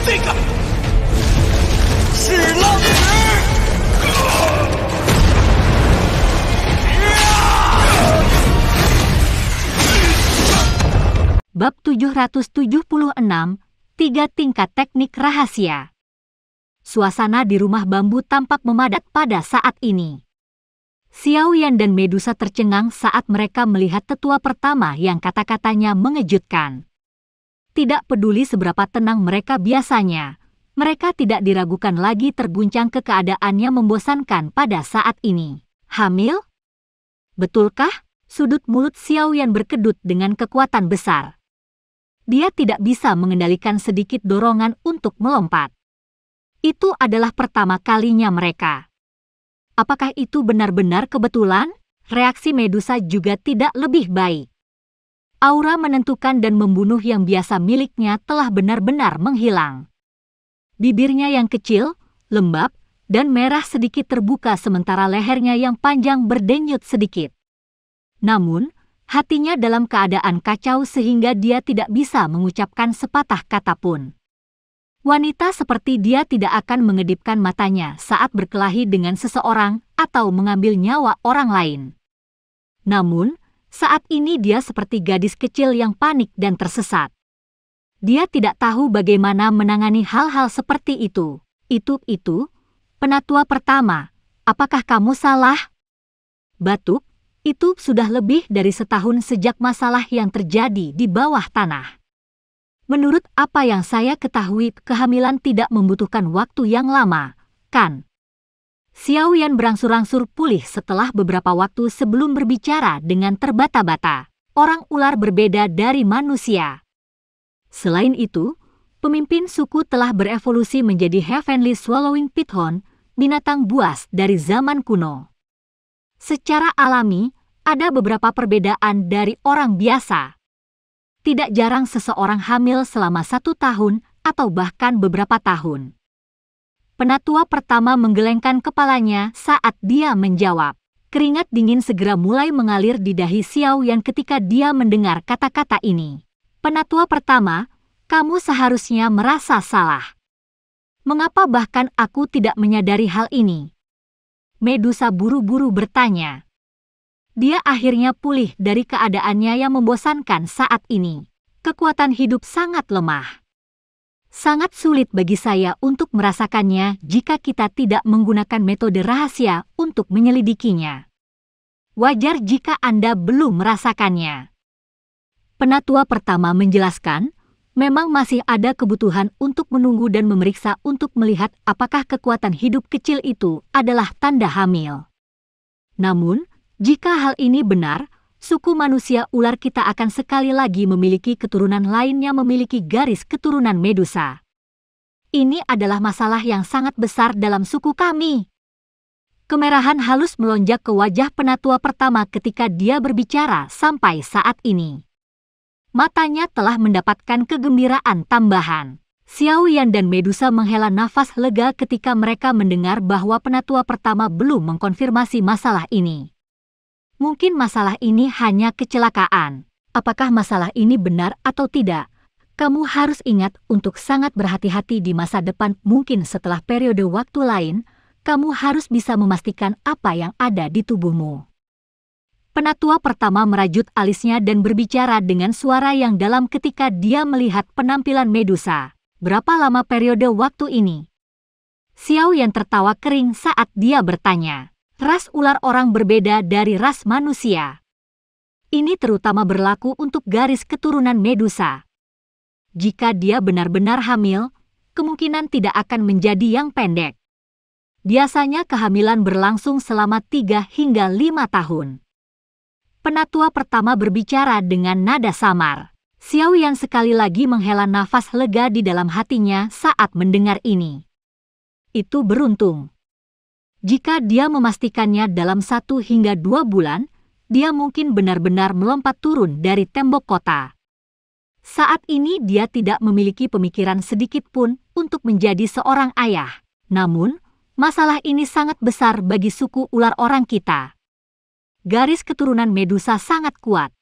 这个是浪石。Bab 776, 3 tingkat teknik rahasia. Suasana di rumah bambu tampak memadat pada saat ini. Xiao Yan dan Medusa tercengang saat mereka melihat tetua pertama yang kata-katanya mengejutkan. Tidak peduli seberapa tenang mereka biasanya, mereka tidak diragukan lagi terguncang ke keadaan yang membosankan pada saat ini. Hamil? Betulkah? Sudut mulut Xiao Yan berkedut dengan kekuatan besar. Dia tidak bisa mengendalikan sedikit dorongan untuk melompat. Itu adalah pertama kalinya mereka. Apakah itu benar-benar kebetulan? Reaksi Medusa juga tidak lebih baik. Aura menentukan dan membunuh yang biasa miliknya telah benar-benar menghilang. Bibirnya yang kecil, lembab, dan merah sedikit terbuka sementara lehernya yang panjang berdenyut sedikit. Namun, hatinya dalam keadaan kacau sehingga dia tidak bisa mengucapkan sepatah kata pun. Wanita seperti dia tidak akan mengedipkan matanya saat berkelahi dengan seseorang atau mengambil nyawa orang lain. Namun, saat ini dia seperti gadis kecil yang panik dan tersesat. Dia tidak tahu bagaimana menangani hal-hal seperti itu. Itu, penatua pertama, apakah kamu salah? Batuk. Itu sudah lebih dari setahun sejak masalah yang terjadi di bawah tanah. Menurut apa yang saya ketahui, kehamilan tidak membutuhkan waktu yang lama, kan? Xiao Yan berangsur-angsur pulih setelah beberapa waktu sebelum berbicara dengan terbata-bata. Orang ular berbeda dari manusia. Selain itu, pemimpin suku telah berevolusi menjadi Heavenly Swallowing Python, binatang buas dari zaman kuno. Secara alami, ada beberapa perbedaan dari orang biasa. Tidak jarang seseorang hamil selama 1 tahun atau bahkan beberapa tahun. Penatua pertama menggelengkan kepalanya saat dia menjawab. Keringat dingin segera mulai mengalir di dahi Xiao Yan ketika dia mendengar kata-kata ini. Penatua pertama, kamu seharusnya merasa salah. Mengapa bahkan aku tidak menyadari hal ini? Medusa buru-buru bertanya. Dia akhirnya pulih dari keadaannya yang membosankan saat ini. Kekuatan hidup sangat lemah. Sangat sulit bagi saya untuk merasakannya jika kita tidak menggunakan metode rahasia untuk menyelidikinya. Wajar jika Anda belum merasakannya. Penatua pertama menjelaskan, memang masih ada kebutuhan untuk menunggu dan memeriksa untuk melihat apakah kekuatan hidup kecil itu adalah tanda hamil. Namun, jika hal ini benar, suku manusia ular kita akan sekali lagi memiliki keturunan lain yang memiliki garis keturunan Medusa. Ini adalah masalah yang sangat besar dalam suku kami. Kemerahan halus melonjak ke wajah penatua pertama ketika dia berbicara sampai saat ini. Matanya telah mendapatkan kegembiraan tambahan. Xiao Yan dan Medusa menghela nafas lega ketika mereka mendengar bahwa penatua pertama belum mengkonfirmasi masalah ini. Mungkin masalah ini hanya kecelakaan. Apakah masalah ini benar atau tidak? Kamu harus ingat untuk sangat berhati-hati di masa depan. Mungkin setelah periode waktu lain, kamu harus bisa memastikan apa yang ada di tubuhmu. Penatua pertama merajut alisnya dan berbicara dengan suara yang dalam ketika dia melihat penampilan Medusa. Berapa lama periode waktu ini? Xiao Yan tertawa kering saat dia bertanya. Ras ular orang berbeda dari ras manusia. Ini terutama berlaku untuk garis keturunan Medusa. Jika dia benar-benar hamil, kemungkinan tidak akan menjadi yang pendek. Biasanya kehamilan berlangsung selama 3 hingga 5 tahun. Penatua pertama berbicara dengan nada samar. Xiao Yan sekali lagi menghela nafas lega di dalam hatinya saat mendengar ini. Itu beruntung. Jika dia memastikannya dalam 1 hingga 2 bulan, dia mungkin benar-benar melompat turun dari tembok kota. Saat ini dia tidak memiliki pemikiran sedikit pun untuk menjadi seorang ayah. Namun, masalah ini sangat besar bagi suku ular orang kita. Garis keturunan Medusa sangat kuat.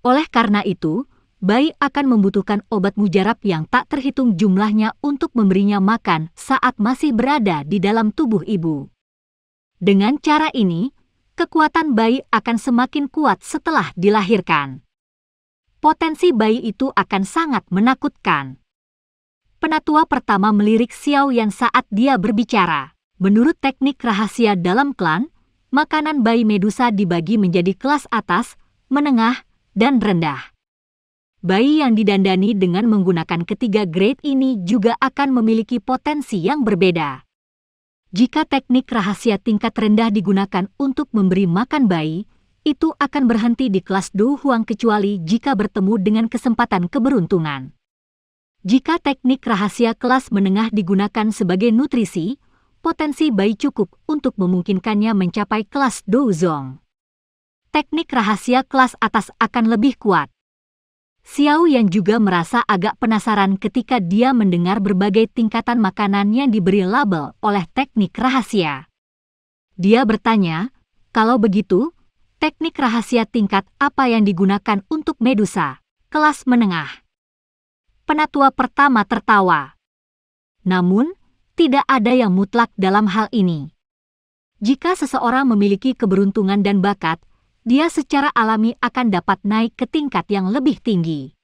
Oleh karena itu, bayi akan membutuhkan obat mujarab yang tak terhitung jumlahnya untuk memberinya makan saat masih berada di dalam tubuh ibu. Dengan cara ini, kekuatan bayi akan semakin kuat setelah dilahirkan. Potensi bayi itu akan sangat menakutkan. Penatua pertama melirik Xiao Yan saat dia berbicara. Menurut teknik rahasia dalam klan, makanan bayi Medusa dibagi menjadi kelas atas, menengah, dan rendah. Bayi yang didandani dengan menggunakan ketiga grade ini juga akan memiliki potensi yang berbeda. Jika teknik rahasia tingkat rendah digunakan untuk memberi makan bayi, itu akan berhenti di kelas Do Huang kecuali jika bertemu dengan kesempatan keberuntungan. Jika teknik rahasia kelas menengah digunakan sebagai nutrisi, potensi bayi cukup untuk memungkinkannya mencapai kelas Do Zong. Teknik rahasia kelas atas akan lebih kuat. Xiao Yan juga merasa agak penasaran ketika dia mendengar berbagai tingkatan makanan yang diberi label oleh teknik rahasia. Dia bertanya, kalau begitu, teknik rahasia tingkat apa yang digunakan untuk Medusa, kelas menengah? Penatua pertama tertawa. Namun, tidak ada yang mutlak dalam hal ini. Jika seseorang memiliki keberuntungan dan bakat, dia secara alami akan dapat naik ke tingkat yang lebih tinggi.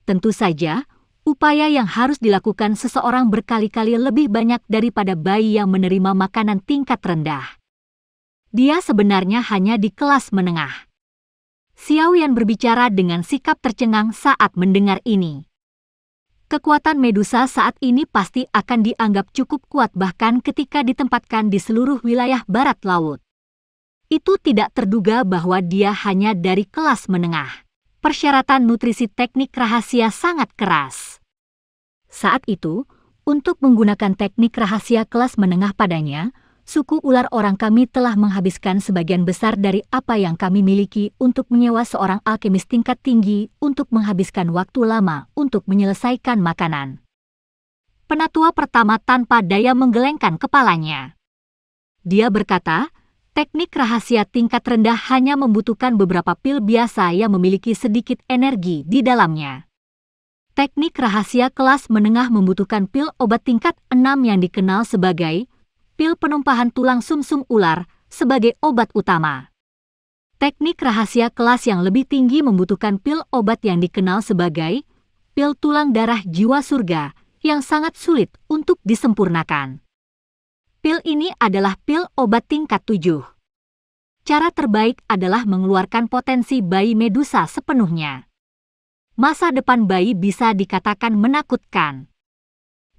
Tentu saja, upaya yang harus dilakukan seseorang berkali-kali lebih banyak daripada bayi yang menerima makanan tingkat rendah. Dia sebenarnya hanya di kelas menengah. Xiao Yan berbicara dengan sikap tercengang saat mendengar ini. Kekuatan Medusa saat ini pasti akan dianggap cukup kuat bahkan ketika ditempatkan di seluruh wilayah barat laut. Itu tidak terduga bahwa dia hanya dari kelas menengah. Persyaratan nutrisi teknik rahasia sangat keras. Saat itu, untuk menggunakan teknik rahasia kelas menengah padanya, suku ular orang kami telah menghabiskan sebagian besar dari apa yang kami miliki untuk menyewa seorang alkemis tingkat tinggi untuk menghabiskan waktu lama untuk menyelesaikan makanan. Penatua pertama tanpa daya menggelengkan kepalanya. Dia berkata, teknik rahasia tingkat rendah hanya membutuhkan beberapa pil biasa yang memiliki sedikit energi di dalamnya. Teknik rahasia kelas menengah membutuhkan pil obat tingkat 6 yang dikenal sebagai pil penumpahan tulang sumsum ular sebagai obat utama. Teknik rahasia kelas yang lebih tinggi membutuhkan pil obat yang dikenal sebagai pil tulang darah jiwa surga yang sangat sulit untuk disempurnakan. Pil ini adalah pil obat tingkat 7. Cara terbaik adalah mengeluarkan potensi bayi Medusa sepenuhnya. Masa depan bayi bisa dikatakan menakutkan.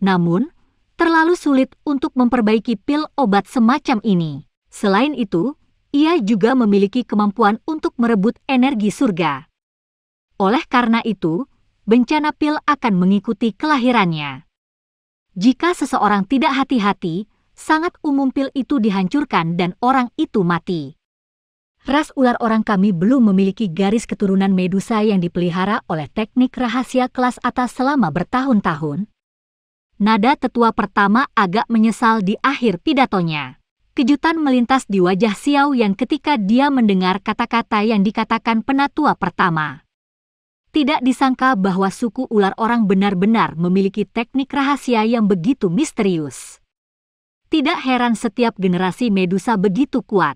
Namun, terlalu sulit untuk memperbaiki pil obat semacam ini. Selain itu, ia juga memiliki kemampuan untuk merebut energi surga. Oleh karena itu, bencana pil akan mengikuti kelahirannya. Jika seseorang tidak hati-hati, sangat umum pil itu dihancurkan dan orang itu mati. Ras ular orang kami belum memiliki garis keturunan Medusa yang dipelihara oleh teknik rahasia kelas atas selama bertahun-tahun. Nada tetua pertama agak menyesal di akhir pidatonya. Kejutan melintas di wajah Xiao Yan ketika dia mendengar kata-kata yang dikatakan penatua pertama. Tidak disangka bahwa suku ular orang benar-benar memiliki teknik rahasia yang begitu misterius. Tidak heran setiap generasi Medusa begitu kuat.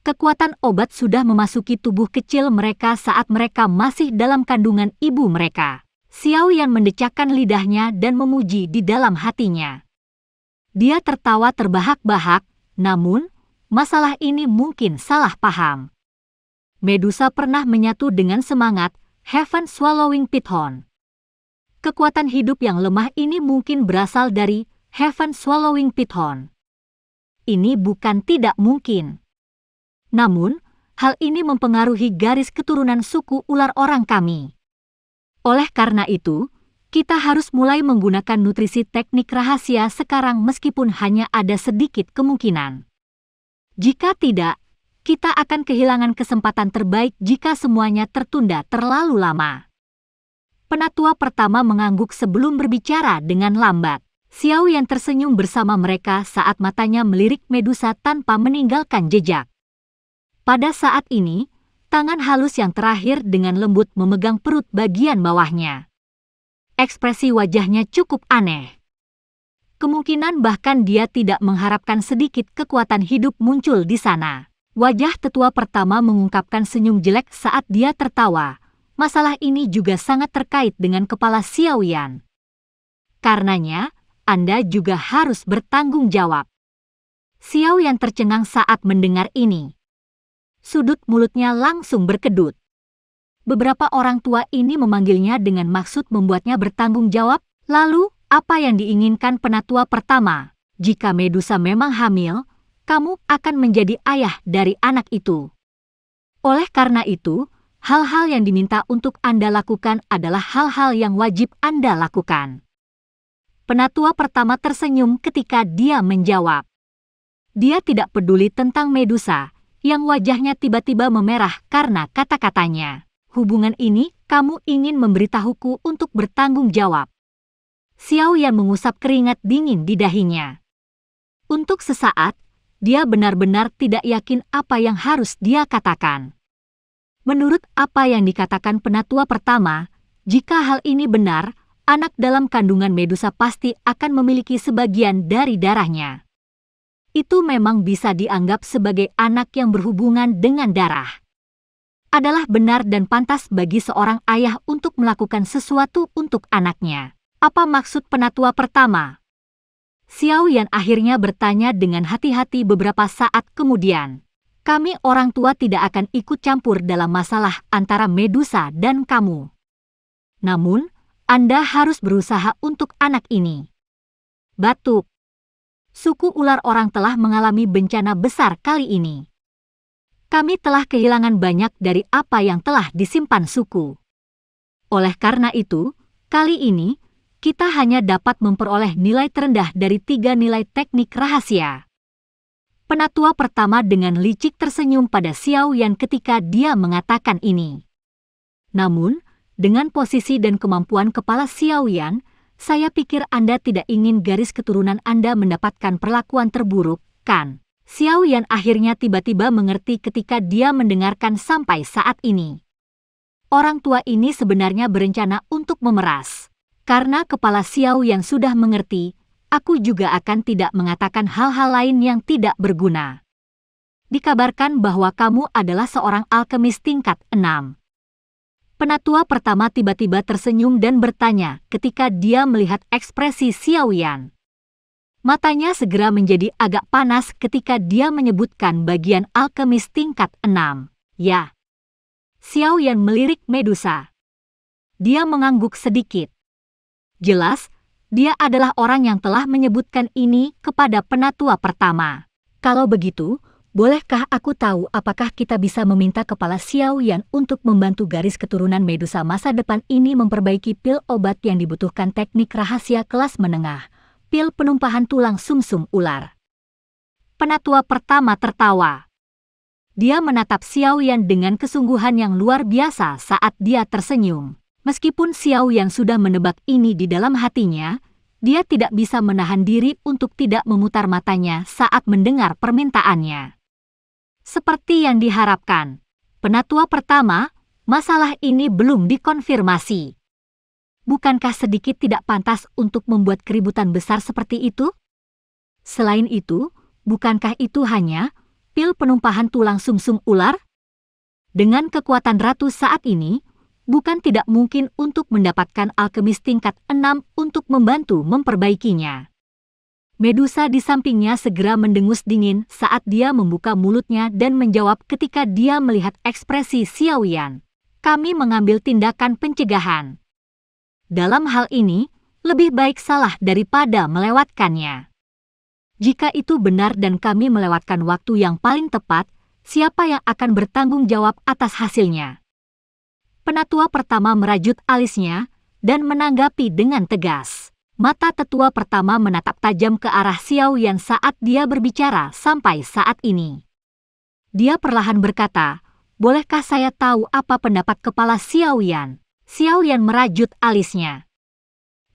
Kekuatan obat sudah memasuki tubuh kecil mereka saat mereka masih dalam kandungan ibu mereka. Xiao Yan mendecakkan lidahnya dan memuji di dalam hatinya. Dia tertawa terbahak-bahak, namun masalah ini mungkin salah paham. Medusa pernah menyatu dengan semangat Heaven Swallowing Python. Kekuatan hidup yang lemah ini mungkin berasal dari Heaven Swallowing Python. Ini bukan tidak mungkin. Namun, hal ini mempengaruhi garis keturunan suku ular orang kami. Oleh karena itu, kita harus mulai menggunakan nutrisi teknik rahasia sekarang meskipun hanya ada sedikit kemungkinan. Jika tidak, kita akan kehilangan kesempatan terbaik jika semuanya tertunda terlalu lama. Penatua pertama mengangguk sebelum berbicara dengan lambat. Xiao Yan tersenyum bersama mereka saat matanya melirik Medusa tanpa meninggalkan jejak. Pada saat ini, Tangan halus yang terakhir dengan lembut memegang perut bagian bawahnya. Ekspresi wajahnya cukup aneh. Kemungkinan bahkan dia tidak mengharapkan sedikit kekuatan hidup muncul di sana. Wajah tetua pertama mengungkapkan senyum jelek saat dia tertawa. Masalah ini juga sangat terkait dengan kepala Xiaoyan. Karenanya, Anda juga harus bertanggung jawab. Xiaoyan tercengang saat mendengar ini. Sudut mulutnya langsung berkedut. Beberapa orang tua ini memanggilnya dengan maksud membuatnya bertanggung jawab. Lalu, apa yang diinginkan penatua pertama? Jika Medusa memang hamil, kamu akan menjadi ayah dari anak itu. Oleh karena itu, hal-hal yang diminta untuk Anda lakukan adalah hal-hal yang wajib Anda lakukan. Penatua pertama tersenyum ketika dia menjawab. Dia tidak peduli tentang Medusa, yang wajahnya tiba-tiba memerah karena kata-katanya. Hubungan ini, kamu ingin memberitahuku untuk bertanggung jawab. Xiaoyan mengusap keringat dingin di dahinya. Untuk sesaat, dia benar-benar tidak yakin apa yang harus dia katakan. Menurut apa yang dikatakan penatua pertama, jika hal ini benar, anak dalam kandungan Medusa pasti akan memiliki sebagian dari darahnya. Itu memang bisa dianggap sebagai anak yang berhubungan dengan darah. Adalah benar dan pantas bagi seorang ayah untuk melakukan sesuatu untuk anaknya. Apa maksud penatua pertama? Xiaoyan akhirnya bertanya dengan hati-hati beberapa saat kemudian. Kami orang tua tidak akan ikut campur dalam masalah antara Medusa dan kamu. Namun, Anda harus berusaha untuk anak ini. Batuk. Suku ular orang telah mengalami bencana besar kali ini. Kami telah kehilangan banyak dari apa yang telah disimpan suku. Oleh karena itu, kali ini, kita hanya dapat memperoleh nilai terendah dari 3 nilai teknik rahasia. Penatua pertama dengan licik tersenyum pada Xiaoyan ketika dia mengatakan ini. Namun, dengan posisi dan kemampuan kepala Xiaoyan, saya pikir Anda tidak ingin garis keturunan Anda mendapatkan perlakuan terburuk, kan? Xiaoyan akhirnya tiba-tiba mengerti ketika dia mendengarkan sampai saat ini. Orang tua ini sebenarnya berencana untuk memeras. Karena kepala Xiaoyan sudah mengerti, aku juga akan tidak mengatakan hal-hal lain yang tidak berguna. Dikabarkan bahwa kamu adalah seorang alkemis tingkat 6. Penatua pertama tiba-tiba tersenyum dan bertanya ketika dia melihat ekspresi Xiaoyan. Matanya segera menjadi agak panas ketika dia menyebutkan bagian alkemis tingkat 6. Ya. Xiaoyan melirik Medusa. Dia mengangguk sedikit. Jelas, dia adalah orang yang telah menyebutkan ini kepada penatua pertama. Kalau begitu, bolehkah aku tahu apakah kita bisa meminta kepala Xiaoyan untuk membantu garis keturunan Medusa masa depan ini memperbaiki pil obat yang dibutuhkan teknik rahasia kelas menengah? Pil penumpahan tulang sumsum ular. Penatua pertama tertawa. Dia menatap Xiaoyan dengan kesungguhan yang luar biasa saat dia tersenyum. Meskipun Xiaoyan sudah menebak ini di dalam hatinya, dia tidak bisa menahan diri untuk tidak memutar matanya saat mendengar permintaannya. Seperti yang diharapkan, penatua pertama, masalah ini belum dikonfirmasi. Bukankah sedikit tidak pantas untuk membuat keributan besar seperti itu? Selain itu, bukankah itu hanya pil penumpahan tulang sumsum ular? Dengan kekuatan ratu saat ini, bukan tidak mungkin untuk mendapatkan alkemis tingkat 6 untuk membantu memperbaikinya. Medusa di sampingnya segera mendengus dingin saat dia membuka mulutnya dan menjawab ketika dia melihat ekspresi Xiaoyan. Kami mengambil tindakan pencegahan. Dalam hal ini, lebih baik salah daripada melewatkannya. Jika itu benar dan kami melewatkan waktu yang paling tepat, siapa yang akan bertanggung jawab atas hasilnya? Penatua pertama merajut alisnya dan menanggapi dengan tegas. Mata tetua pertama menatap tajam ke arah Xiaoyan saat dia berbicara sampai saat ini. Dia perlahan berkata, bolehkah saya tahu apa pendapat kepala Xiaoyan? Xiaoyan merajut alisnya.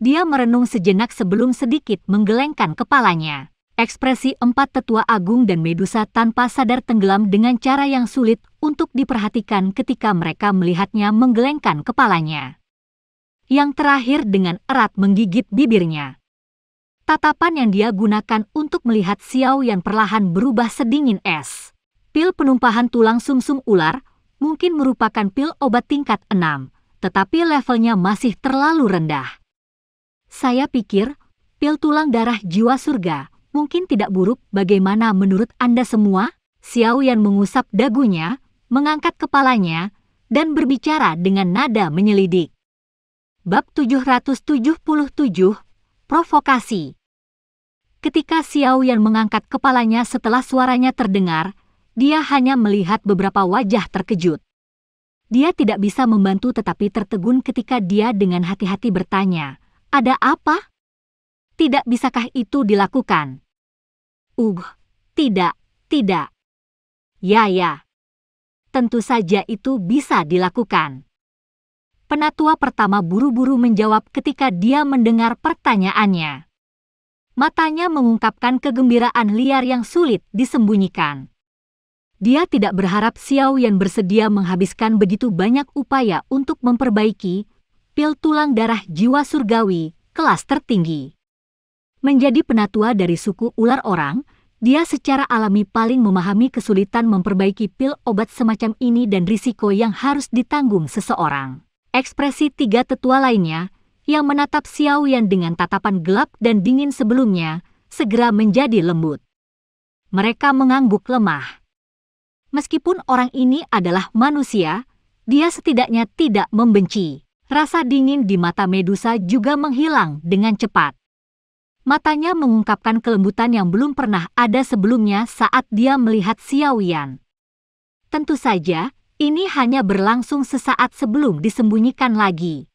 Dia merenung sejenak sebelum sedikit menggelengkan kepalanya. Ekspresi empat tetua agung dan Medusa tanpa sadar tenggelam dengan cara yang sulit untuk diperhatikan ketika mereka melihatnya menggelengkan kepalanya. Yang terakhir dengan erat menggigit bibirnya. Tatapan yang dia gunakan untuk melihat Xiao Yan perlahan berubah sedingin es. Pil penumpahan tulang sumsum ular mungkin merupakan pil obat tingkat 6, tetapi levelnya masih terlalu rendah. Saya pikir, pil tulang darah jiwa surga mungkin tidak buruk. Bagaimana menurut Anda semua? Xiao Yan mengusap dagunya, mengangkat kepalanya, dan berbicara dengan nada menyelidik. Bab 777, Provokasi. Ketika Xiao Yan mengangkat kepalanya setelah suaranya terdengar, dia hanya melihat beberapa wajah terkejut. Dia tidak bisa membantu tetapi tertegun ketika dia dengan hati-hati bertanya, "Ada apa? Tidak bisakah itu dilakukan?" Tidak. Ya. Tentu saja itu bisa dilakukan. Penatua pertama buru-buru menjawab ketika dia mendengar pertanyaannya. Matanya mengungkapkan kegembiraan liar yang sulit disembunyikan. Dia tidak berharap Xiao Yan bersedia menghabiskan begitu banyak upaya untuk memperbaiki pil tulang darah jiwa surgawi kelas tertinggi. Menjadi penatua dari suku ular orang, dia secara alami paling memahami kesulitan memperbaiki pil obat semacam ini dan risiko yang harus ditanggung seseorang. Ekspresi tiga tetua lainnya, yang menatap Xiao Yan dengan tatapan gelap dan dingin sebelumnya, segera menjadi lembut. Mereka mengangguk lemah. Meskipun orang ini adalah manusia, dia setidaknya tidak membenci. Rasa dingin di mata Medusa juga menghilang dengan cepat. Matanya mengungkapkan kelembutan yang belum pernah ada sebelumnya saat dia melihat Xiao Yan. Tentu saja, ini hanya berlangsung sesaat sebelum disembunyikan lagi.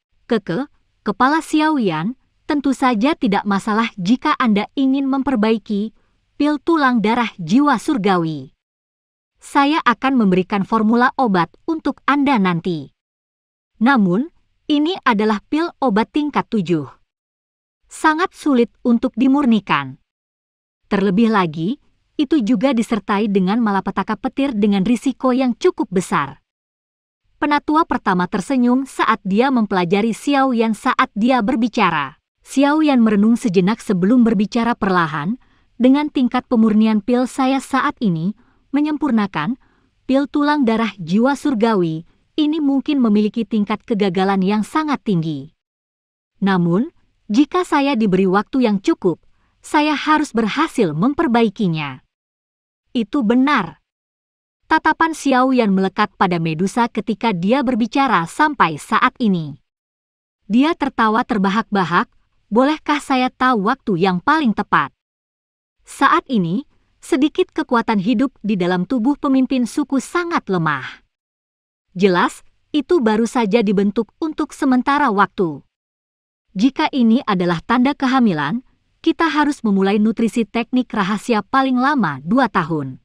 Kepala Xiao Yan, tentu saja tidak masalah jika Anda ingin memperbaiki pil tulang darah jiwa surgawi. Saya akan memberikan formula obat untuk Anda nanti. Namun, ini adalah pil obat tingkat 7. Sangat sulit untuk dimurnikan. Terlebih lagi, itu juga disertai dengan malapetaka petir dengan risiko yang cukup besar. Penatua pertama tersenyum saat dia mempelajari Xiao Yan saat dia berbicara. Xiao Yan merenung sejenak sebelum berbicara perlahan, dengan tingkat pemurnian pil saya saat ini, menyempurnakan pil tulang darah jiwa surgawi, ini mungkin memiliki tingkat kegagalan yang sangat tinggi. Namun, jika saya diberi waktu yang cukup, saya harus berhasil memperbaikinya. Itu benar. Tatapan Xiao Yan melekat pada Medusa ketika dia berbicara sampai saat ini. Dia tertawa terbahak-bahak, bolehkah saya tahu waktu yang paling tepat? Saat ini, sedikit kekuatan hidup di dalam tubuh pemimpin suku sangat lemah. Jelas, itu baru saja dibentuk untuk sementara waktu. Jika ini adalah tanda kehamilan, kita harus memulai nutrisi teknik rahasia paling lama 2 tahun.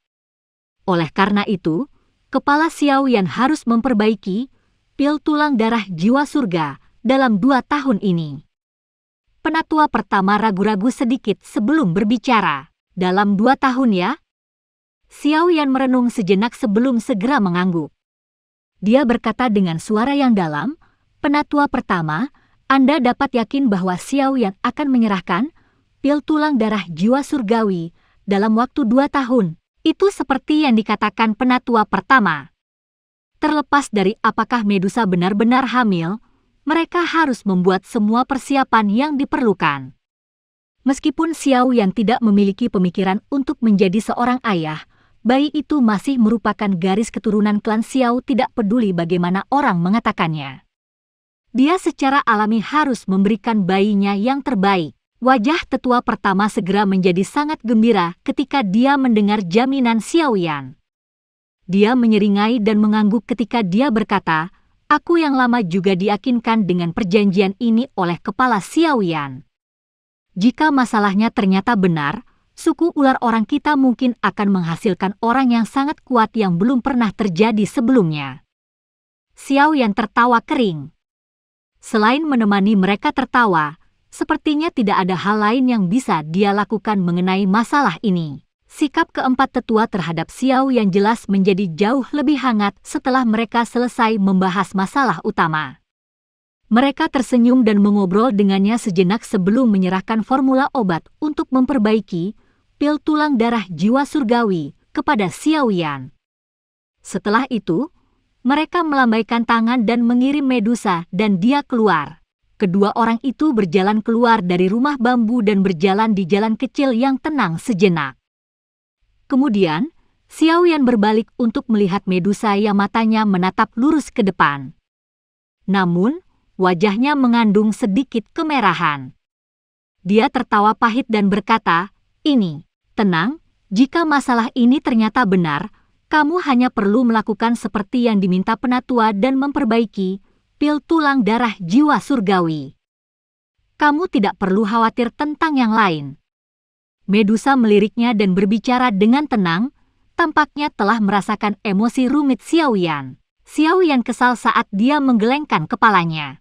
Oleh karena itu, kepala Xiao Yan harus memperbaiki pil tulang darah jiwa surga dalam 2 tahun ini. Penatua pertama ragu-ragu sedikit sebelum berbicara. Dalam 2 tahun ya? Xiao Yan merenung sejenak sebelum segera mengangguk. Dia berkata dengan suara yang dalam, "Penatua pertama, Anda dapat yakin bahwa Xiao Yan akan menyerahkan pil tulang darah jiwa surgawi dalam waktu 2 tahun. Itu seperti yang dikatakan penatua pertama. Terlepas dari apakah Medusa benar-benar hamil, mereka harus membuat semua persiapan yang diperlukan." Meskipun Xiao Yan tidak memiliki pemikiran untuk menjadi seorang ayah, bayi itu masih merupakan garis keturunan klan Xiao, tidak peduli bagaimana orang mengatakannya. Dia secara alami harus memberikan bayinya yang terbaik. Wajah tetua pertama segera menjadi sangat gembira ketika dia mendengar jaminan Xiao Yan. Dia menyeringai dan mengangguk ketika dia berkata, "Aku yang lama juga diyakinkan dengan perjanjian ini oleh kepala Xiao Yan. Jika masalahnya ternyata benar, suku ular orang kita mungkin akan menghasilkan orang yang sangat kuat yang belum pernah terjadi sebelumnya." Xiao Yan tertawa kering. Selain menemani mereka tertawa, Sepertinya tidak ada hal lain yang bisa dia lakukan mengenai masalah ini. Sikap keempat tetua terhadap Xiao yang jelas menjadi jauh lebih hangat setelah mereka selesai membahas masalah utama. Mereka tersenyum dan mengobrol dengannya sejenak sebelum menyerahkan formula obat untuk memperbaiki pil tulang darah jiwa surgawi kepada Xiao Yan. Setelah itu, mereka melambaikan tangan dan mengirim Medusa dan dia keluar. Kedua orang itu berjalan keluar dari rumah bambu dan berjalan di jalan kecil yang tenang sejenak. Kemudian, Xiao Yan berbalik untuk melihat Medusa yang matanya menatap lurus ke depan. Namun, wajahnya mengandung sedikit kemerahan. Dia tertawa pahit dan berkata, "Ini, tenang, jika masalah ini ternyata benar, kamu hanya perlu melakukan seperti yang diminta penatua dan memperbaiki pil tulang darah jiwa surgawi. Kamu tidak perlu khawatir tentang yang lain." Medusa meliriknya dan berbicara dengan tenang, tampaknya telah merasakan emosi rumit Xiao Yan. Xiao Yan kesal saat dia menggelengkan kepalanya.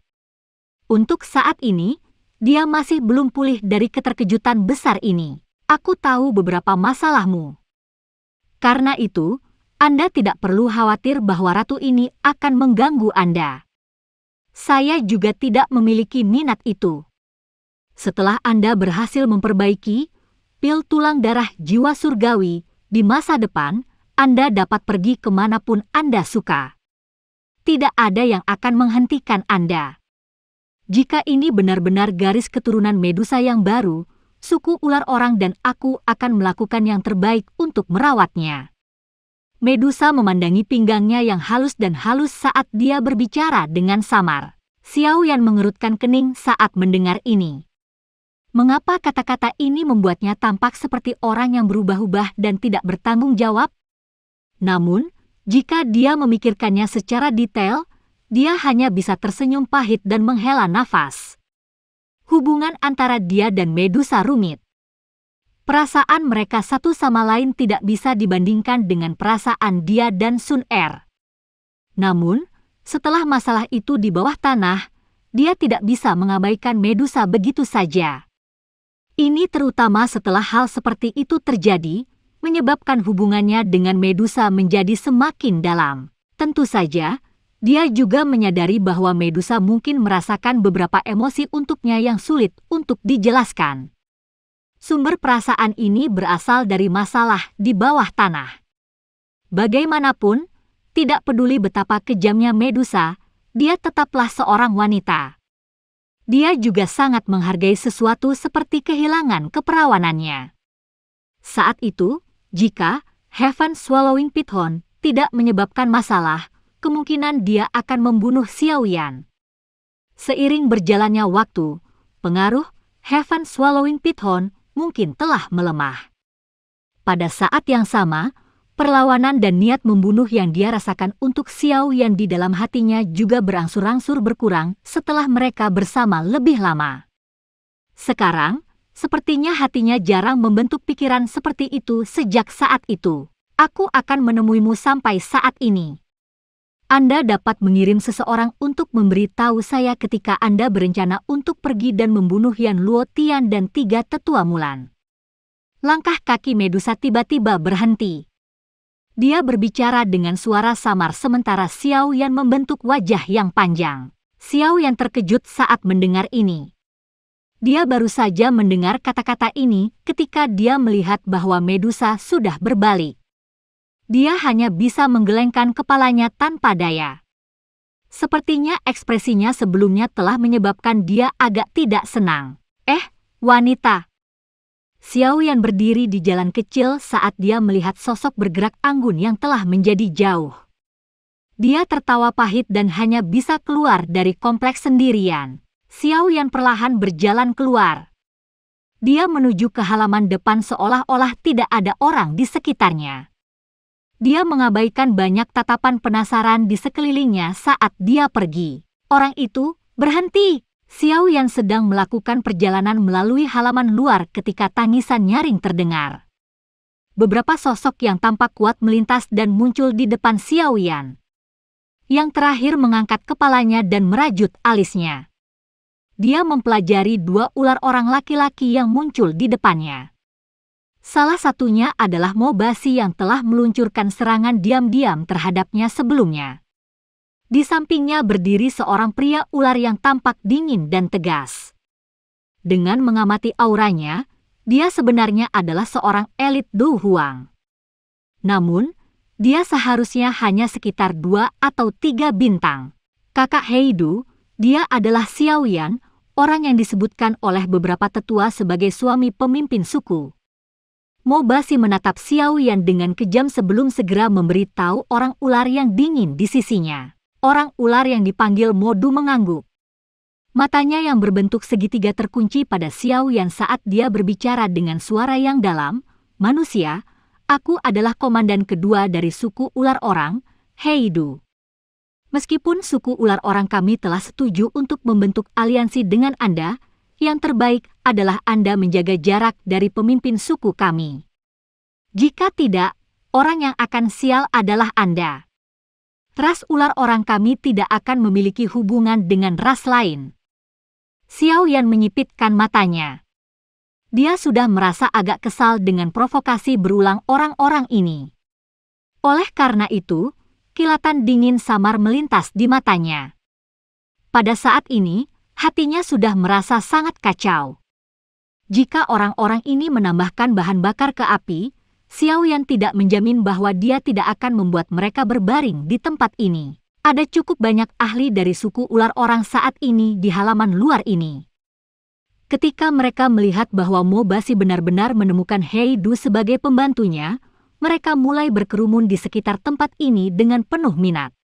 Untuk saat ini, dia masih belum pulih dari keterkejutan besar ini. "Aku tahu beberapa masalahmu. Karena itu, Anda tidak perlu khawatir bahwa ratu ini akan mengganggu Anda. Saya juga tidak memiliki minat itu. Setelah Anda berhasil memperbaiki pil tulang darah jiwa surgawi, di masa depan, Anda dapat pergi kemanapun Anda suka. Tidak ada yang akan menghentikan Anda. Jika ini benar-benar garis keturunan Medusa yang baru, suku ular orang dan aku akan melakukan yang terbaik untuk merawatnya." Medusa memandangi pinggangnya yang halus dan halus saat dia berbicara dengan samar. Xiao Yan mengerutkan kening saat mendengar ini. Mengapa kata-kata ini membuatnya tampak seperti orang yang berubah-ubah dan tidak bertanggung jawab? Namun, jika dia memikirkannya secara detail, dia hanya bisa tersenyum pahit dan menghela nafas. Hubungan antara dia dan Medusa rumit. Perasaan mereka satu sama lain tidak bisa dibandingkan dengan perasaan dia dan Sun Er. Namun, setelah masalah itu di bawah tanah, dia tidak bisa mengabaikan Medusa begitu saja. Ini terutama setelah hal seperti itu terjadi, menyebabkan hubungannya dengan Medusa menjadi semakin dalam. Tentu saja, dia juga menyadari bahwa Medusa mungkin merasakan beberapa emosi untuknya yang sulit untuk dijelaskan. Sumber perasaan ini berasal dari masalah di bawah tanah. Bagaimanapun, tidak peduli betapa kejamnya Medusa, dia tetaplah seorang wanita. Dia juga sangat menghargai sesuatu seperti kehilangan keperawanannya. Saat itu, jika Heaven Swallowing Python tidak menyebabkan masalah, kemungkinan dia akan membunuh Xiao Yan. Seiring berjalannya waktu, pengaruh Heaven Swallowing Python mungkin telah melemah. Pada saat yang sama, perlawanan dan niat membunuh yang dia rasakan untuk Xiao Yan di dalam hatinya juga berangsur-angsur berkurang setelah mereka bersama lebih lama. Sekarang, sepertinya hatinya jarang membentuk pikiran seperti itu sejak saat itu. "Aku akan menemuimu sampai saat ini. Anda dapat mengirim seseorang untuk memberitahu saya ketika Anda berencana untuk pergi dan membunuh Yan Luo Tian dan 3 tetua Mulan." Langkah kaki Medusa tiba-tiba berhenti. Dia berbicara dengan suara samar sementara Xiao Yan membentuk wajah yang panjang. Xiao Yan terkejut saat mendengar ini. Dia baru saja mendengar kata-kata ini ketika dia melihat bahwa Medusa sudah berbalik. Dia hanya bisa menggelengkan kepalanya tanpa daya. Sepertinya ekspresinya sebelumnya telah menyebabkan dia agak tidak senang. Wanita!" Xiao Yan berdiri di jalan kecil saat dia melihat sosok bergerak anggun yang telah menjadi jauh. Dia tertawa pahit dan hanya bisa keluar dari kompleks sendirian. Xiao Yan perlahan berjalan keluar. Dia menuju ke halaman depan seolah-olah tidak ada orang di sekitarnya. Dia mengabaikan banyak tatapan penasaran di sekelilingnya saat dia pergi. Orang itu berhenti. Xiao Yan sedang melakukan perjalanan melalui halaman luar ketika tangisan nyaring terdengar. Beberapa sosok yang tampak kuat melintas dan muncul di depan Xiao Yan. Yang terakhir mengangkat kepalanya dan merajut alisnya. dia mempelajari dua ular orang laki-laki yang muncul di depannya. Salah satunya adalah Mobasi yang telah meluncurkan serangan diam-diam terhadapnya sebelumnya. Di sampingnya berdiri seorang pria ular yang tampak dingin dan tegas. Dengan mengamati auranya, dia sebenarnya adalah seorang elit Du Huang. Namun, dia seharusnya hanya sekitar 2 atau 3 bintang. Kakak Heidu, dia adalah Xiaoyan, orang yang disebutkan oleh beberapa tetua sebagai suami pemimpin suku. Mobasi menatap Xiaoyan dengan kejam sebelum segera memberitahu orang ular yang dingin di sisinya. Orang ular yang dipanggil Modu mengangguk. Matanya yang berbentuk segitiga terkunci pada Xiaoyan saat dia berbicara dengan suara yang dalam. Manusia, aku adalah komandan kedua dari suku ular orang, Heidu. Meskipun suku ular orang kami telah setuju untuk membentuk aliansi dengan Anda, yang terbaik adalah Anda menjaga jarak dari pemimpin suku kami. Jika tidak, orang yang akan sial adalah Anda. Ras ular orang kami tidak akan memiliki hubungan dengan ras lain. Xiaoyan menyipitkan matanya. Dia sudah merasa agak kesal dengan provokasi berulang orang-orang ini. Oleh karena itu, kilatan dingin samar melintas di matanya. Pada saat ini, hatinya sudah merasa sangat kacau. Jika orang-orang ini menambahkan bahan bakar ke api, Xiaoyan tidak menjamin bahwa dia tidak akan membuat mereka berbaring di tempat ini. Ada cukup banyak ahli dari suku ular orang saat ini di halaman luar ini. Ketika mereka melihat bahwa Mobasi benar-benar menemukan Heidu sebagai pembantunya, mereka mulai berkerumun di sekitar tempat ini dengan penuh minat.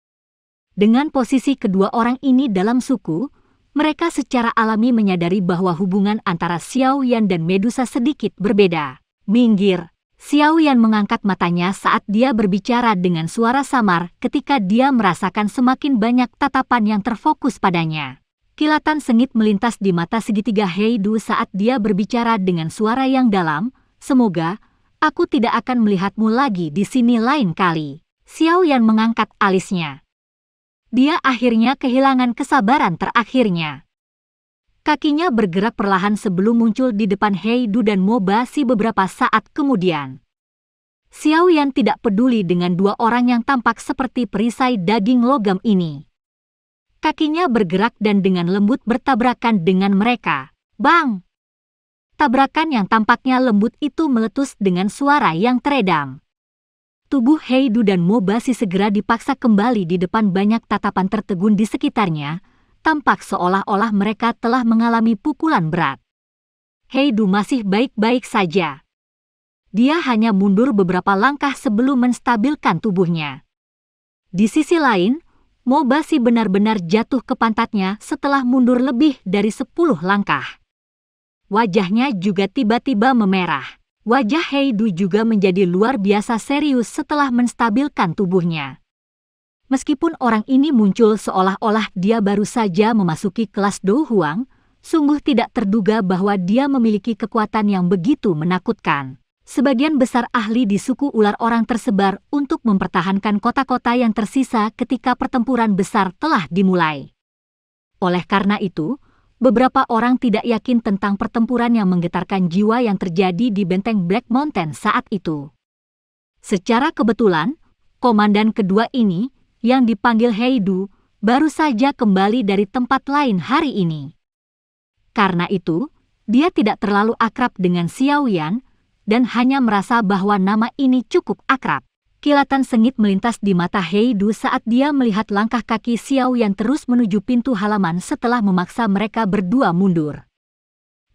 Dengan posisi kedua orang ini dalam suku, mereka secara alami menyadari bahwa hubungan antara Xiaoyan dan Medusa sedikit berbeda. Minggir. Xiaoyan mengangkat matanya saat dia berbicara dengan suara samar ketika dia merasakan semakin banyak tatapan yang terfokus padanya. Kilatan sengit melintas di mata segitiga Heidu saat dia berbicara dengan suara yang dalam. Semoga aku tidak akan melihatmu lagi di sini lain kali. Xiaoyan mengangkat alisnya. Dia akhirnya kehilangan kesabaran terakhirnya. Kakinya bergerak perlahan sebelum muncul di depan Heidu dan Mobasi beberapa saat kemudian. Xiaoyan tidak peduli dengan dua orang yang tampak seperti perisai daging logam ini. Kakinya bergerak dan dengan lembut bertabrakan dengan mereka. Bang! Tabrakan yang tampaknya lembut itu meletus dengan suara yang teredam. Tubuh Heidu dan Mobasi segera dipaksa kembali di depan banyak tatapan tertegun di sekitarnya. Tampak seolah-olah mereka telah mengalami pukulan berat. Heidu masih baik-baik saja. Dia hanya mundur beberapa langkah sebelum menstabilkan tubuhnya. Di sisi lain, Mobasi benar-benar jatuh ke pantatnya setelah mundur lebih dari 10 langkah. Wajahnya juga tiba-tiba memerah. Wajah Heidu juga menjadi luar biasa serius setelah menstabilkan tubuhnya. Meskipun orang ini muncul seolah-olah dia baru saja memasuki kelas Do Huang, sungguh tidak terduga bahwa dia memiliki kekuatan yang begitu menakutkan. Sebagian besar ahli di suku ular orang tersebar untuk mempertahankan kota-kota yang tersisa ketika pertempuran besar telah dimulai. Oleh karena itu, beberapa orang tidak yakin tentang pertempuran yang menggetarkan jiwa yang terjadi di benteng Black Mountain saat itu. Secara kebetulan, komandan kedua ini, yang dipanggil Heidu, baru saja kembali dari tempat lain hari ini. Karena itu, dia tidak terlalu akrab dengan Xiaoyan, dan hanya merasa bahwa nama ini cukup akrab. Kilatan sengit melintas di mata Heidu saat dia melihat langkah kaki Xiaoyan terus menuju pintu halaman setelah memaksa mereka berdua mundur.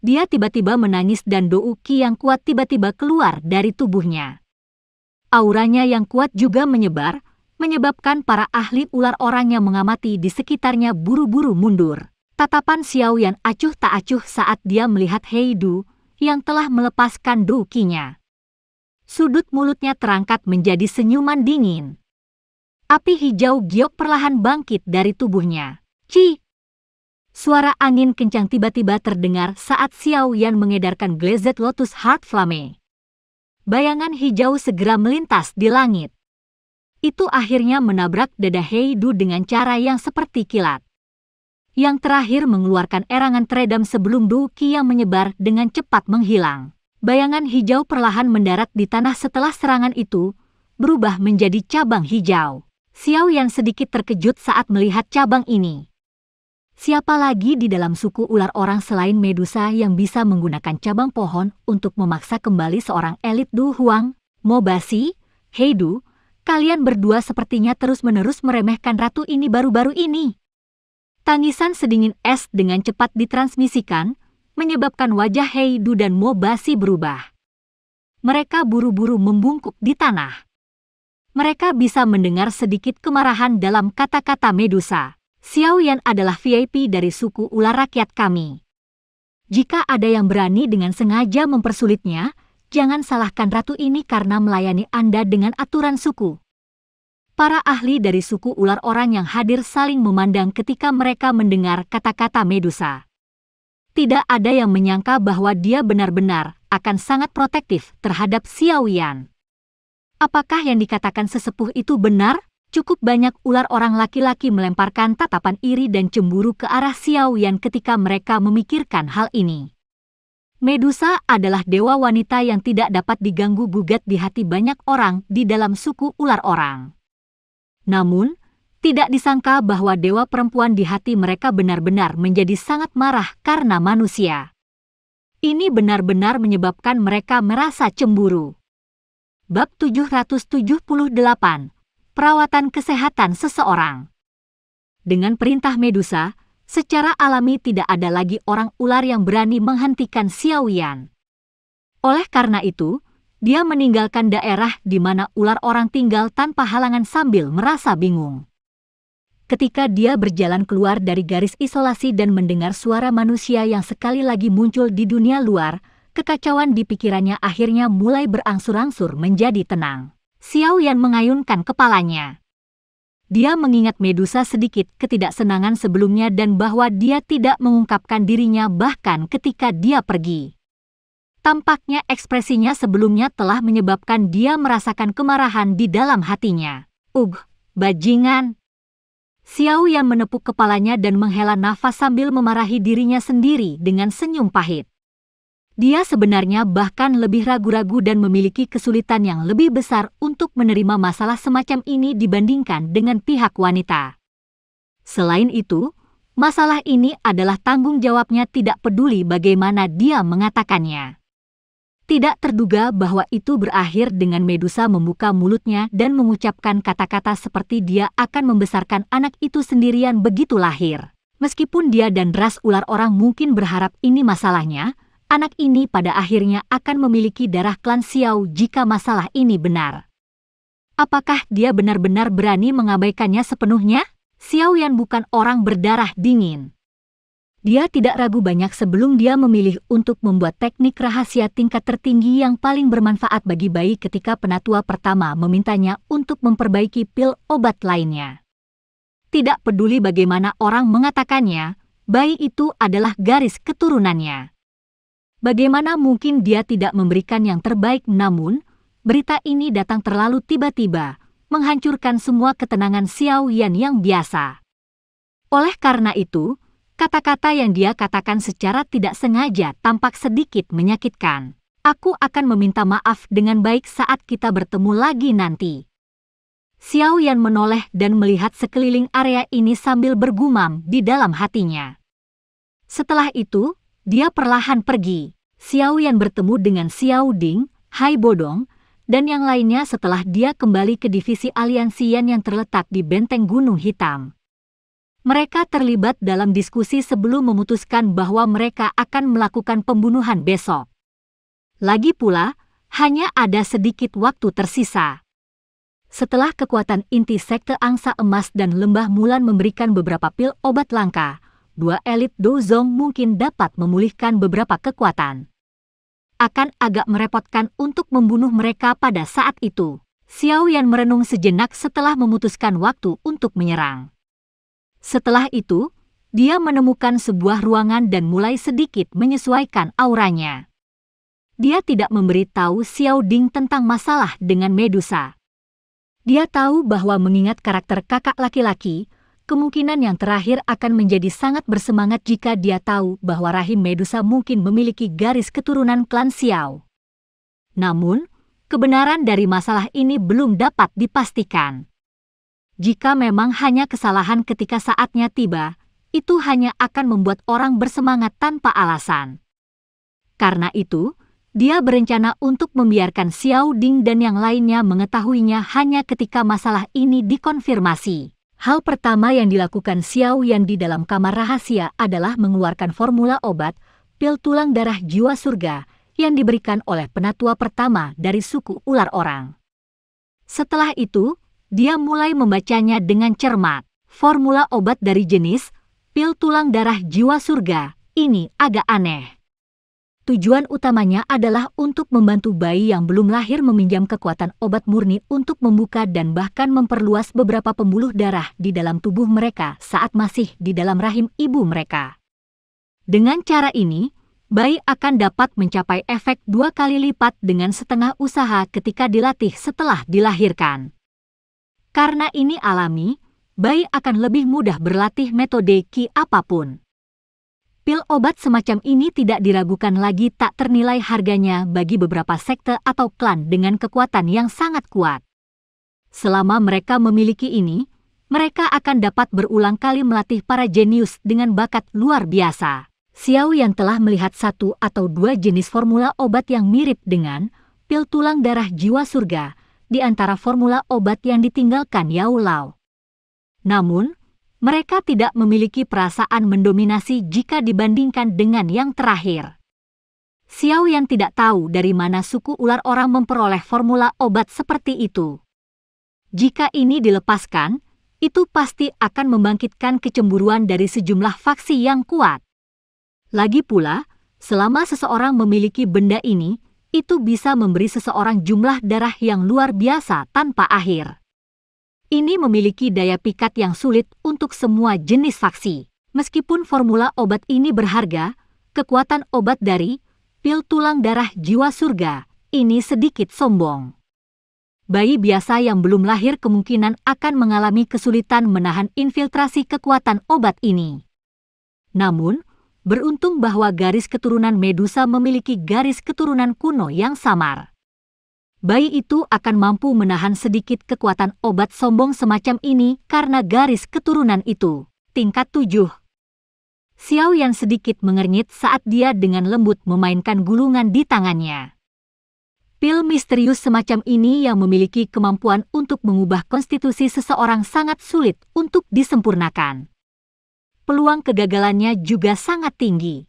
Dia tiba-tiba menangis dan Dou Qi yang kuat tiba-tiba keluar dari tubuhnya. Auranya yang kuat juga menyebar, menyebabkan para ahli ular orang yang mengamati di sekitarnya buru-buru mundur. Tatapan Xiaoyan acuh tak acuh saat dia melihat Heidu yang telah melepaskan Dou Qi-nya. Sudut mulutnya terangkat menjadi senyuman dingin. Api hijau giok perlahan bangkit dari tubuhnya. Ci! Suara angin kencang tiba-tiba terdengar saat Xiaoyan mengedarkan Glazed Lotus Heart Flame. Bayangan hijau segera melintas di langit. Itu akhirnya menabrak dada Heidu dengan cara yang seperti kilat. Yang terakhir mengeluarkan erangan teredam sebelum Douki yang menyebar dengan cepat menghilang. Bayangan hijau perlahan mendarat di tanah setelah serangan itu, berubah menjadi cabang hijau. Xiao Yan sedikit terkejut saat melihat cabang ini. Siapa lagi di dalam suku ular orang selain Medusa yang bisa menggunakan cabang pohon untuk memaksa kembali seorang elit Du Huang? Mobasi, Heidu, kalian berdua sepertinya terus-menerus meremehkan ratu ini baru-baru ini. Tangisan sedingin es dengan cepat ditransmisikan, menyebabkan wajah Heidu dan Mobasi berubah. Mereka buru-buru membungkuk di tanah. Mereka bisa mendengar sedikit kemarahan dalam kata-kata Medusa. Xiao Yan adalah VIP dari suku ular rakyat kami. Jika ada yang berani dengan sengaja mempersulitnya, jangan salahkan ratu ini karena melayani Anda dengan aturan suku. Para ahli dari suku ular orang yang hadir saling memandang ketika mereka mendengar kata-kata Medusa. Tidak ada yang menyangka bahwa dia benar-benar akan sangat protektif terhadap Xiao Yan. Apakah yang dikatakan sesepuh itu benar? Cukup banyak ular orang laki-laki melemparkan tatapan iri dan cemburu ke arah Xiao Yan ketika mereka memikirkan hal ini. Medusa adalah dewa wanita yang tidak dapat diganggu-gugat di hati banyak orang di dalam suku ular orang. Namun, tidak disangka bahwa dewa perempuan di hati mereka benar-benar menjadi sangat marah karena manusia. Ini benar-benar menyebabkan mereka merasa cemburu. Bab 778, Perawatan Kesehatan Seseorang. Dengan perintah Medusa, secara alami tidak ada lagi orang ular yang berani menghentikan Xiao Yan. Oleh karena itu, dia meninggalkan daerah di mana ular orang tinggal tanpa halangan sambil merasa bingung. Ketika dia berjalan keluar dari garis isolasi dan mendengar suara manusia yang sekali lagi muncul di dunia luar, kekacauan di pikirannya akhirnya mulai berangsur-angsur menjadi tenang. Xiao Yan mengayunkan kepalanya. Dia mengingat Medusa sedikit ketidaksenangan sebelumnya dan bahwa dia tidak mengungkapkan dirinya bahkan ketika dia pergi. Tampaknya ekspresinya sebelumnya telah menyebabkan dia merasakan kemarahan di dalam hatinya. Bajingan! Xiao Yan menepuk kepalanya dan menghela nafas sambil memarahi dirinya sendiri dengan senyum pahit. Dia sebenarnya bahkan lebih ragu-ragu dan memiliki kesulitan yang lebih besar untuk menerima masalah semacam ini dibandingkan dengan pihak wanita. Selain itu, masalah ini adalah tanggung jawabnya tidak peduli bagaimana dia mengatakannya. Tidak terduga bahwa itu berakhir dengan Medusa membuka mulutnya dan mengucapkan kata-kata seperti dia akan membesarkan anak itu sendirian begitu lahir. Meskipun dia dan ras ular orang mungkin berharap ini masalahnya, anak ini pada akhirnya akan memiliki darah klan Xiao jika masalah ini benar. Apakah dia benar-benar berani mengabaikannya sepenuhnya? Xiao Yan bukan orang berdarah dingin. Dia tidak ragu banyak sebelum dia memilih untuk membuat teknik rahasia tingkat tertinggi yang paling bermanfaat bagi bayi ketika penatua pertama memintanya untuk memperbaiki pil obat lainnya. Tidak peduli bagaimana orang mengatakannya, bayi itu adalah garis keturunannya. Bagaimana mungkin dia tidak memberikan yang terbaik, namun berita ini datang terlalu tiba-tiba, menghancurkan semua ketenangan Xiao Yan yang biasa. Oleh karena itu, kata-kata yang dia katakan secara tidak sengaja tampak sedikit menyakitkan. Aku akan meminta maaf dengan baik saat kita bertemu lagi nanti. Xiao Yan menoleh dan melihat sekeliling area ini sambil bergumam di dalam hatinya. Setelah itu, dia perlahan pergi. Xiao Yan bertemu dengan Xiao Ding, Hai Bodong, dan yang lainnya setelah dia kembali ke divisi aliansian yang terletak di benteng Gunung Hitam. Mereka terlibat dalam diskusi sebelum memutuskan bahwa mereka akan melakukan pembunuhan besok. Lagi pula, hanya ada sedikit waktu tersisa. Setelah kekuatan inti sekte angsa emas dan lembah Mulan memberikan beberapa pil obat langka, dua elit Dozong mungkin dapat memulihkan beberapa kekuatan. Akan agak merepotkan untuk membunuh mereka pada saat itu. Xiao Yan merenung sejenak setelah memutuskan waktu untuk menyerang. Setelah itu, dia menemukan sebuah ruangan dan mulai sedikit menyesuaikan auranya. Dia tidak memberitahu Xiao Ding tentang masalah dengan Medusa. Dia tahu bahwa mengingat karakter kakak laki-laki, kemungkinan yang terakhir akan menjadi sangat bersemangat jika dia tahu bahwa rahim Medusa mungkin memiliki garis keturunan klan Xiao. Namun, kebenaran dari masalah ini belum dapat dipastikan. Jika memang hanya kesalahan ketika saatnya tiba, itu hanya akan membuat orang bersemangat tanpa alasan. Karena itu, dia berencana untuk membiarkan Xiao Ding dan yang lainnya mengetahuinya hanya ketika masalah ini dikonfirmasi. Hal pertama yang dilakukan Xiao Yan di dalam kamar rahasia adalah mengeluarkan formula obat pil tulang darah jiwa surga yang diberikan oleh penatua pertama dari suku ular orang. Setelah itu, dia mulai membacanya dengan cermat. Formula obat dari jenis pil tulang darah jiwa surga ini agak aneh. Tujuan utamanya adalah untuk membantu bayi yang belum lahir meminjam kekuatan obat murni untuk membuka dan bahkan memperluas beberapa pembuluh darah di dalam tubuh mereka saat masih di dalam rahim ibu mereka. Dengan cara ini, bayi akan dapat mencapai efek 2 kali lipat dengan setengah usaha ketika dilatih setelah dilahirkan. Karena ini alami, bayi akan lebih mudah berlatih metode Qi apapun. Pil obat semacam ini tidak diragukan lagi tak ternilai harganya bagi beberapa sekte atau klan dengan kekuatan yang sangat kuat. Selama mereka memiliki ini, mereka akan dapat berulang kali melatih para jenius dengan bakat luar biasa. Xiao Yan telah melihat 1 atau 2 jenis formula obat yang mirip dengan pil tulang darah jiwa surga di antara formula obat yang ditinggalkan Yao Lao. Namun, mereka tidak memiliki perasaan mendominasi jika dibandingkan dengan yang terakhir. Xiao Yan tidak tahu dari mana suku ular orang memperoleh formula obat seperti itu. Jika ini dilepaskan, itu pasti akan membangkitkan kecemburuan dari sejumlah faksi yang kuat. Lagi pula, selama seseorang memiliki benda ini, itu bisa memberi seseorang jumlah darah yang luar biasa tanpa akhir. Ini memiliki daya pikat yang sulit untuk semua jenis faksi. Meskipun formula obat ini berharga, kekuatan obat dari pil tulang darah jiwa surga ini sedikit sombong. Bayi biasa yang belum lahir kemungkinan akan mengalami kesulitan menahan infiltrasi kekuatan obat ini. Namun, beruntung bahwa garis keturunan Medusa memiliki garis keturunan kuno yang samar. Bayi itu akan mampu menahan sedikit kekuatan obat sombong semacam ini karena garis keturunan itu. Tingkat 7. Xiao Yan sedikit mengernyit saat dia dengan lembut memainkan gulungan di tangannya. Pil misterius semacam ini yang memiliki kemampuan untuk mengubah konstitusi seseorang sangat sulit untuk disempurnakan. Peluang kegagalannya juga sangat tinggi.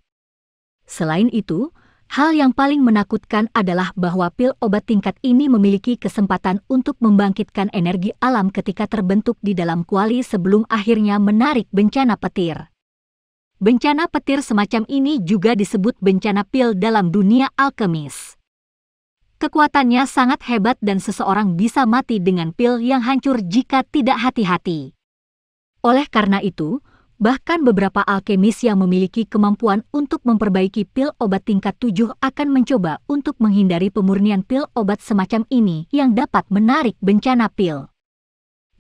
Selain itu, hal yang paling menakutkan adalah bahwa pil obat tingkat ini memiliki kesempatan untuk membangkitkan energi alam ketika terbentuk di dalam kuali sebelum akhirnya menarik bencana petir. Bencana petir semacam ini juga disebut bencana pil dalam dunia alkemis. Kekuatannya sangat hebat dan seseorang bisa mati dengan pil yang hancur jika tidak hati-hati. Oleh karena itu, bahkan beberapa alkemis yang memiliki kemampuan untuk memperbaiki pil obat tingkat 7 akan mencoba untuk menghindari pemurnian pil obat semacam ini yang dapat menarik bencana pil.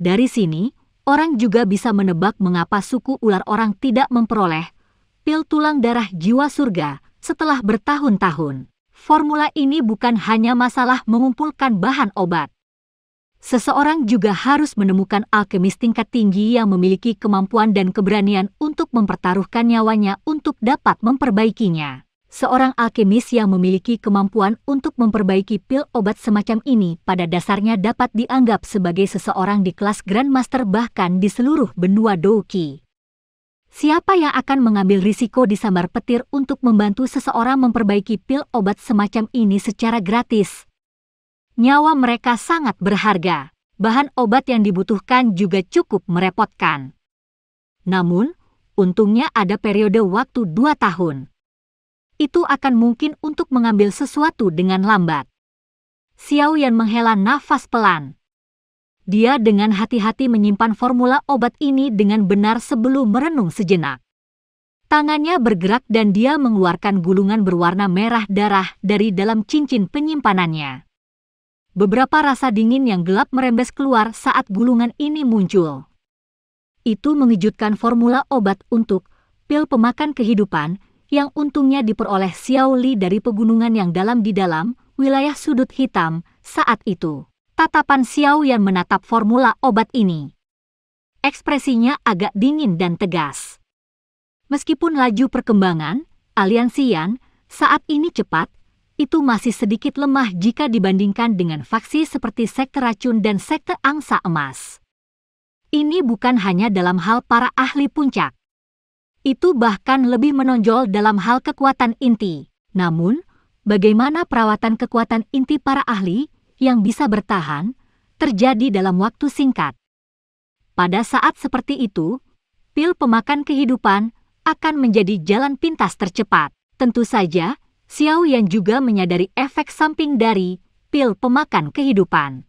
Dari sini, orang juga bisa menebak mengapa suku ular orang tidak memperoleh pil tulang darah jiwa surga setelah bertahun-tahun. Formula ini bukan hanya masalah mengumpulkan bahan obat. Seseorang juga harus menemukan alkemis tingkat tinggi yang memiliki kemampuan dan keberanian untuk mempertaruhkan nyawanya untuk dapat memperbaikinya. Seorang alkemis yang memiliki kemampuan untuk memperbaiki pil obat semacam ini pada dasarnya dapat dianggap sebagai seseorang di kelas Grandmaster bahkan di seluruh benua Douqi. Siapa yang akan mengambil risiko di sambar petir untuk membantu seseorang memperbaiki pil obat semacam ini secara gratis? Nyawa mereka sangat berharga. Bahan obat yang dibutuhkan juga cukup merepotkan. Namun, untungnya ada periode waktu 2 tahun. Itu akan mungkin untuk mengambil sesuatu dengan lambat. Xiao Yan menghela nafas pelan. Dia dengan hati-hati menyimpan formula obat ini dengan benar sebelum merenung sejenak. Tangannya bergerak dan dia mengeluarkan gulungan berwarna merah darah dari dalam cincin penyimpanannya. Beberapa rasa dingin yang gelap merembes keluar saat gulungan ini muncul. Itu mengejutkan formula obat untuk pil pemakan kehidupan yang untungnya diperoleh Xiao Li dari pegunungan yang dalam di dalam wilayah sudut hitam saat itu. Tatapan Xiao Yan menatap formula obat ini. Ekspresinya agak dingin dan tegas. Meskipun laju perkembangan aliansi Yan saat ini cepat, itu masih sedikit lemah jika dibandingkan dengan faksi seperti sekte racun dan sekte angsa emas. Ini bukan hanya dalam hal para ahli puncak. Itu bahkan lebih menonjol dalam hal kekuatan inti. Namun, bagaimana perawatan kekuatan inti para ahli yang bisa bertahan terjadi dalam waktu singkat? Pada saat seperti itu, pil pemakan kehidupan akan menjadi jalan pintas tercepat. Tentu saja, Xiao Yan juga menyadari efek samping dari pil pemakan kehidupan.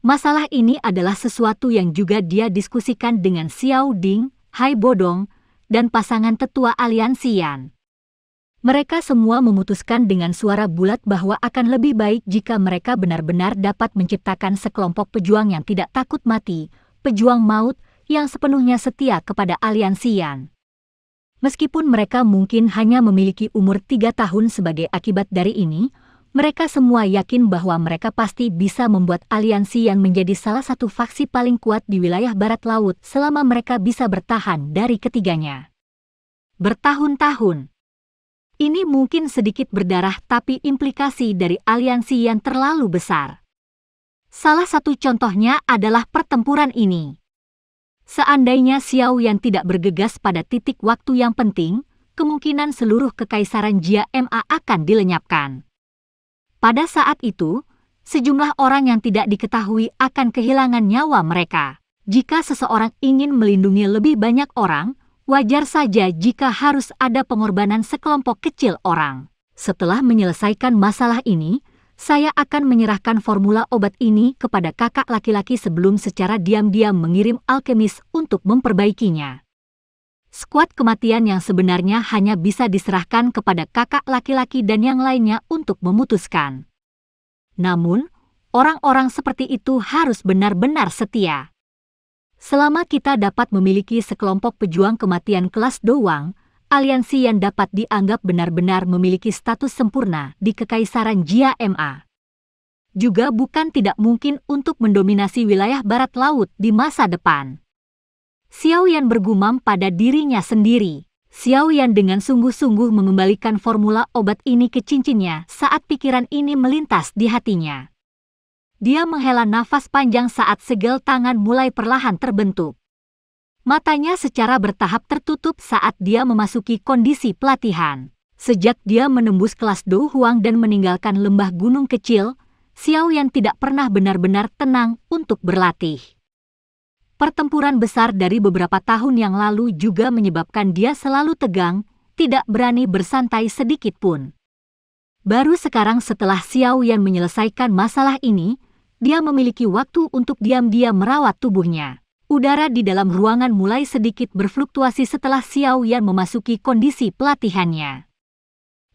Masalah ini adalah sesuatu yang juga dia diskusikan dengan Xiao Ding, Hai Bodong, dan pasangan tetua aliansi Yan. Mereka semua memutuskan dengan suara bulat bahwa akan lebih baik jika mereka benar-benar dapat menciptakan sekelompok pejuang yang tidak takut mati, pejuang maut yang sepenuhnya setia kepada aliansi Yan. Meskipun mereka mungkin hanya memiliki umur 3 tahun sebagai akibat dari ini, mereka semua yakin bahwa mereka pasti bisa membuat aliansi yang menjadi salah satu faksi paling kuat di wilayah barat laut selama mereka bisa bertahan dari ketiganya. Bertahun-tahun. Ini mungkin sedikit berdarah tapi implikasi dari aliansi yang terlalu besar. Salah satu contohnya adalah pertempuran ini. Seandainya Xiao Yan tidak bergegas pada titik waktu yang penting, kemungkinan seluruh kekaisaran Jia Ma akan dilenyapkan. Pada saat itu, sejumlah orang yang tidak diketahui akan kehilangan nyawa mereka. Jika seseorang ingin melindungi lebih banyak orang, wajar saja jika harus ada pengorbanan sekelompok kecil orang. Setelah menyelesaikan masalah ini, saya akan menyerahkan formula obat ini kepada kakak laki-laki sebelum secara diam-diam mengirim alkemis untuk memperbaikinya. Skuad kematian yang sebenarnya hanya bisa diserahkan kepada kakak laki-laki dan yang lainnya untuk memutuskan. Namun, orang-orang seperti itu harus benar-benar setia. Selama kita dapat memiliki sekelompok pejuang kematian kelas Dowang, aliansi yang dapat dianggap benar-benar memiliki status sempurna di Kekaisaran Jia Ma. Juga bukan tidak mungkin untuk mendominasi wilayah barat laut di masa depan. Xiao Yan bergumam pada dirinya sendiri. Xiao Yan dengan sungguh-sungguh mengembalikan formula obat ini ke cincinnya saat pikiran ini melintas di hatinya. Dia menghela nafas panjang saat segel tangan mulai perlahan terbentuk. Matanya secara bertahap tertutup saat dia memasuki kondisi pelatihan. Sejak dia menembus kelas Do Huang dan meninggalkan lembah gunung kecil, Xiao Yan tidak pernah benar-benar tenang untuk berlatih. Pertempuran besar dari beberapa tahun yang lalu juga menyebabkan dia selalu tegang, tidak berani bersantai sedikit pun. Baru sekarang setelah Xiao Yan menyelesaikan masalah ini, dia memiliki waktu untuk diam-diam merawat tubuhnya. Udara di dalam ruangan mulai sedikit berfluktuasi setelah Xiao Yan memasuki kondisi pelatihannya.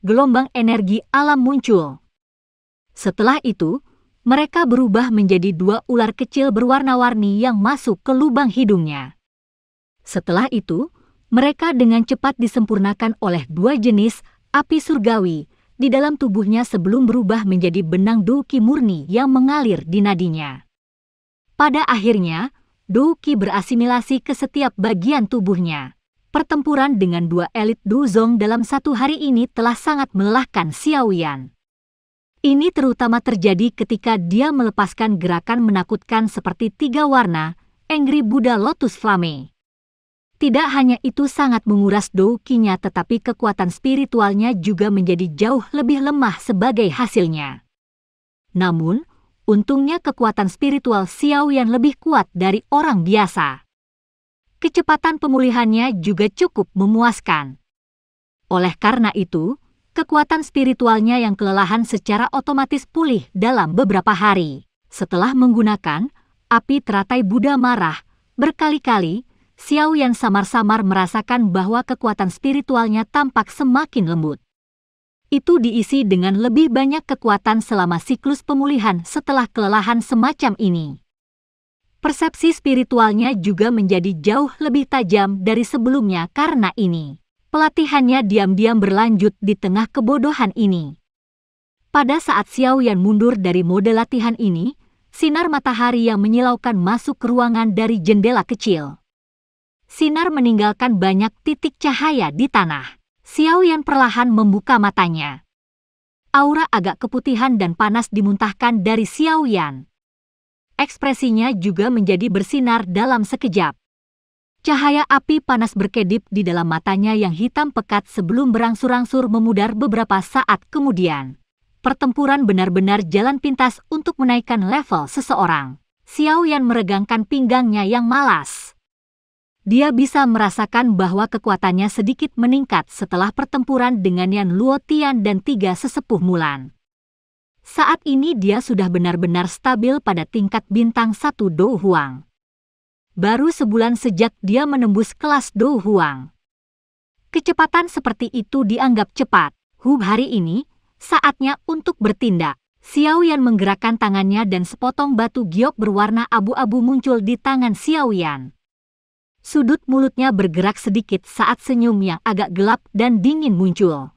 Gelombang energi alam muncul. Setelah itu, mereka berubah menjadi 2 ular kecil berwarna-warni yang masuk ke lubang hidungnya. Setelah itu, mereka dengan cepat disempurnakan oleh 2 jenis api surgawi di dalam tubuhnya sebelum berubah menjadi benang Do Qi murni yang mengalir di nadinya. Pada akhirnya, Do Qi berasimilasi ke setiap bagian tubuhnya. Pertempuran dengan 2 elit Do Zong dalam 1 hari ini telah sangat melelahkan Xiao Yan. Ini terutama terjadi ketika dia melepaskan gerakan menakutkan seperti 3 warna, Angry Buddha Lotus Flame. Tidak hanya itu sangat menguras Do Qi-nya tetapi kekuatan spiritualnya juga menjadi jauh lebih lemah sebagai hasilnya. Namun, untungnya kekuatan spiritual Xiao Yan lebih kuat dari orang biasa. Kecepatan pemulihannya juga cukup memuaskan. Oleh karena itu, kekuatan spiritualnya yang kelelahan secara otomatis pulih dalam beberapa hari. Setelah menggunakan api teratai Buddha marah berkali-kali, Xiao Yan samar-samar merasakan bahwa kekuatan spiritualnya tampak semakin lembut. Itu diisi dengan lebih banyak kekuatan selama siklus pemulihan setelah kelelahan semacam ini. Persepsi spiritualnya juga menjadi jauh lebih tajam dari sebelumnya karena ini. Pelatihannya diam-diam berlanjut di tengah kebodohan ini. Pada saat Xiao Yan mundur dari mode latihan ini, sinar matahari yang menyilaukan masuk ke ruangan dari jendela kecil. Sinar meninggalkan banyak titik cahaya di tanah. Xiao Yan perlahan membuka matanya. Aura agak keputihan dan panas dimuntahkan dari Xiao Yan. Ekspresinya juga menjadi bersinar dalam sekejap. Cahaya api panas berkedip di dalam matanya yang hitam pekat sebelum berangsur-angsur memudar beberapa saat kemudian. Pertempuran benar-benar jalan pintas untuk menaikkan level seseorang. Xiao Yan meregangkan pinggangnya yang malas. Dia bisa merasakan bahwa kekuatannya sedikit meningkat setelah pertempuran dengan Yan Luo Tian dan 3 sesepuh Mulan. Saat ini dia sudah benar-benar stabil pada tingkat bintang 1 Do Huang. Baru sebulan sejak dia menembus kelas Do Huang. Kecepatan seperti itu dianggap cepat. Hari ini, saatnya untuk bertindak. Xiao Yan menggerakkan tangannya dan sepotong batu giok berwarna abu-abu muncul di tangan Xiao Yan. Sudut mulutnya bergerak sedikit saat senyum yang agak gelap dan dingin muncul.